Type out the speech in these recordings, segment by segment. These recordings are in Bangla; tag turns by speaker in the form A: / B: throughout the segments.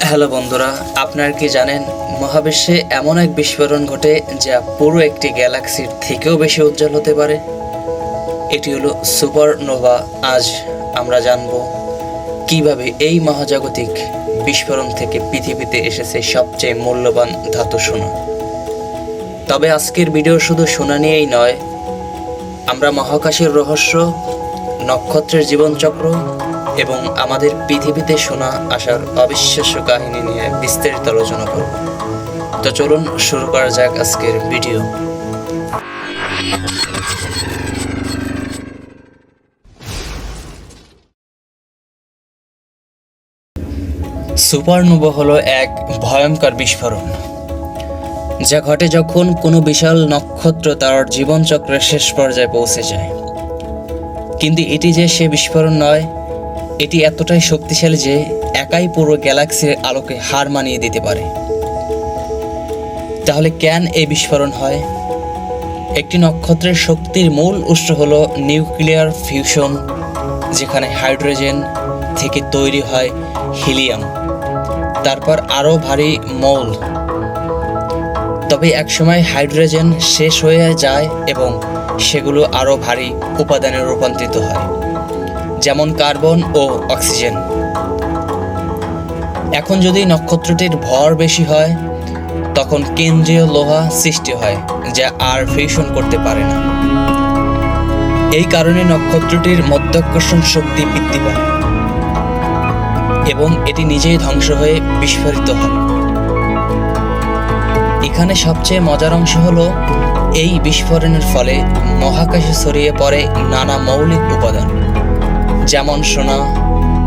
A: হ্যালো বন্ধুরা, আপনারা কি জানেন মহাবিশ্বে এমন এক বিস্ফোরণ ঘটে যা পুরো একটি গ্যালাক্সির থেকেও বেশি উজ্জ্বল হতে পারে? এটি হলো সুপারনোভা। আজ আমরা জানব কিভাবে এই মহাজাগতিক বিস্ফোরণ থেকে পৃথিবীতে এসেছে সবচেয়ে মূল্যবান ধাতু সোনা। তবে আজকের ভিডিও শুধু সোনা নিয়েই নয়, আমরা মহাকাশের রহস্য, নক্ষত্রের জীবনচক্র এবং আমাদের পৃথিবীতে শোনা আসার অবিশ্বাস্য কাহিনী নিয়ে বিস্তারিত আলোচনা করব। তো চলুন শুরু করা যাক আজকের ভিডিও। সুপারনোভা হলো এক ভয়ঙ্কর বিস্ফোরণ যা ঘটে যখন কোনো বিশাল নক্ষত্র তার জীবনচক্রের শেষ পর্যায়ে পৌঁছে যায়। কিন্তু এটি যে সে বিস্ফোরণ নয়, এটি এতটাই শক্তিশালী যে একাই পুরো গ্যালাক্সির আলোকে হার মানিয়ে দিতে পারে। তাহলে কেন এই বিস্ফোরণ হয়? একটি নক্ষত্রের শক্তির মূল উৎস হলো নিউক্লিয়ার ফিউশন, যেখানে হাইড্রোজেন থেকে তৈরি হয় হিলিয়াম, তারপর আরও ভারী মৌল। তবে একসময় হাইড্রোজেন শেষ হয়ে যায় এবং সেগুলো আরও ভারী উপাদানে রূপান্তরিত হয়, যেমন কার্বন ও অক্সিজেন। এখন যদি নক্ষত্রটির ভর বেশি হয়, তখন কেন্দ্রীয় লোহা সৃষ্টি হয় যা আর ফিউশন করতে পারে না। এই কারণে নক্ষত্রটির মধ্যাকর্ষণ শক্তি বৃদ্ধি পায় এবং এটি নিজেই ধ্বংস হয়ে বিস্ফোরিত হয়। এখানে সবচেয়ে মজার অংশ হলো, এই বিস্ফোরণের ফলে মহাকাশে ছড়িয়ে পড়ে নানা মৌলিক উপাদান, যেমন সোনা,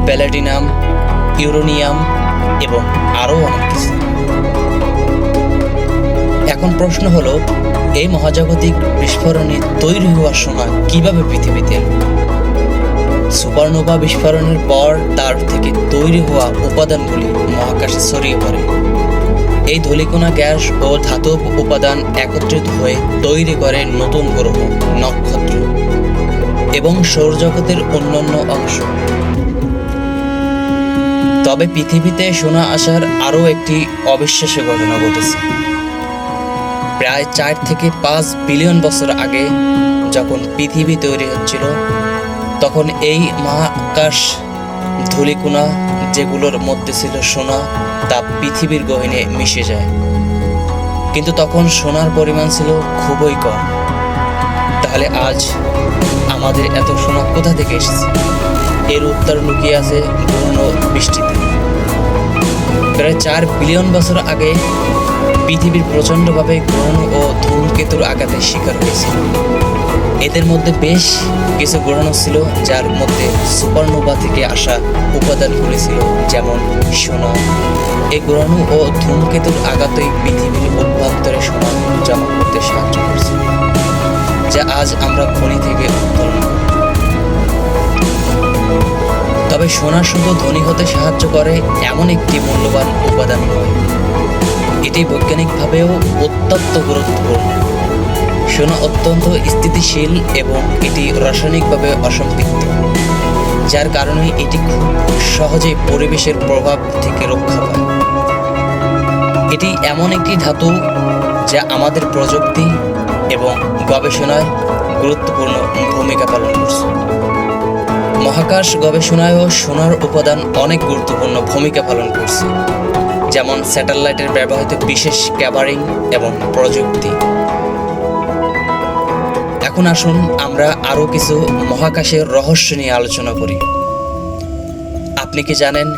A: প্যালাডিনাম, ইউরেনিয়াম এবং আরও অনেক কিছু। এখন প্রশ্ন হলো, এই মহাজাগতিক বিস্ফোরণে তৈরি হওয়া সোনা কিভাবে পৃথিবীতে এলো? সুপারনোভা বিস্ফোরণের পর তার থেকে তৈরি হওয়া উপাদানগুলি মহাকাশে ছড়িয়ে পড়ে। এই ধূলিকণা, গ্যাস ও ধাতব উপাদান একত্রিত হয়ে তৈরি করে নতুন গ্রহ, নক্ষত্র এবং সৌরজগতের অন্যান্য অংশ। তবে পৃথিবীতে সোনা আসার আরও একটি অবিশ্বাস্য ঘটনা ঘটেছে। প্রায় 4 থেকে 5 বিলিয়ন বছর আগে যখন পৃথিবী তৈরি হচ্ছিল, তখন এই মহাকাশ ধূলিকণা, যেগুলোর মধ্যে ছিল সোনা, তা পৃথিবীর গহীনে মিশে যায়। কিন্তু তখন সোনার পরিমাণ ছিল খুবই কম। তাহলে আজ আমাদের এত সোনা কোথা থেকে এসেছে? এর উত্তর লুকিয়ে আছে গ্রহণ ও বৃষ্টিতে। প্রায় 4 বিলিয়ন বছর আগে পৃথিবীর প্রচণ্ডভাবে গ্রহণ ও ধূমকেতুর আঘাতের শিকার হয়েছিল। এদের মধ্যে বেশ কিছু গ্রহণ ছিল যার মধ্যে সুপারনোভা থেকে আসা উপাদানগুলি ছিল, যেমন সোনা। এই গ্রহণ ও ধূমকেতুর আঘাতই পৃথিবীর অভ্যন্তরে সোনা জমা করতে সাহায্য করছে, যা আজ আমরা খনি থেকে উত্তোলন করি। তবে সোনা শুধু ধনী হতে সাহায্য করে এমন একটি মূল্যবান উপাদান নয়, এটি বৈজ্ঞানিকভাবেও অত্যন্ত গুরুত্বপূর্ণ। সোনা অত্যন্ত স্থিতিশীল এবং এটি রাসায়নিকভাবে অসম্পৃক্ত, যার কারণে এটি খুব সহজেই পরিবেশের প্রভাব থেকে রক্ষা পায়। এটি এমন একটি ধাতু যা আমাদের প্রযুক্তি এবং গবেষণায় গুরুত্বপূর্ণ ভূমিকা পালন করছে। মহাকাশ গবেষণায়ও সোনার উপাদান অনেক গুরুত্বপূর্ণ ভূমিকা পালন করছে, যেমন স্যাটেলাইটের ব্যবহৃত বিশেষ ক্যাভারিং এবং প্রযুক্তি। এখন আসুন আমরা আরও কিছু মহাকাশের রহস্য নিয়ে আলোচনা করি। আপনি কি জানেন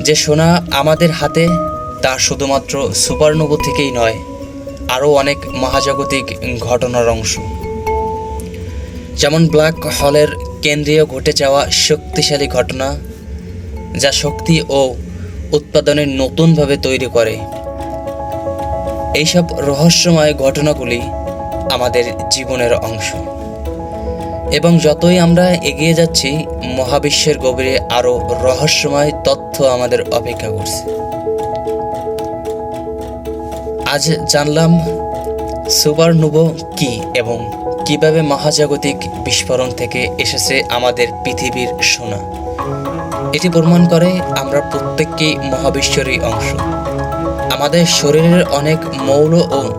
A: যে সোনা আমাদের হাতে, তা শুধুমাত্র সুপারনোভা থেকেই নয়, আরও অনেক মহাজাগতিক ঘটনার অংশ। যেমন ব্ল্যাক হোলের কেন্দ্রীয় ঘটে যাওয়া শক্তিশালী ঘটনা, যা শক্তি ও উৎপাদনের নতুনভাবে তৈরি করে। এইসব রহস্যময় ঘটনাগুলি আমাদের জীবনের অংশ, এবং যতই আমরা এগিয়ে যাচ্ছি, মহাবিশ্বের গভীরে আরও রহস্যময় তথ্য আমাদের অপেক্ষা করছে। আজ জানলাম সুপারনোভা কি এবং কিভাবে মহাজাগতিক বিস্ফোরণ থেকে এসেছে আমাদের পৃথিবীর সোনা। এটি প্রমাণ করে আমরা প্রত্যেককেই মহাবিশ্বেরই অংশ। আমাদের শরীরের অনেক মৌল ও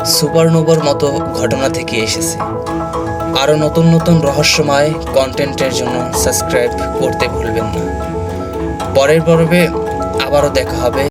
A: সুপারনোভার মতো ঘটনা থেকে এসেছে। আরও নতুন নতুন রহস্যময় কন্টেন্টের জন্য সাবস্ক্রাইব করতে ভুলবেন না। পরের পর্বে আবারও দেখা হবে।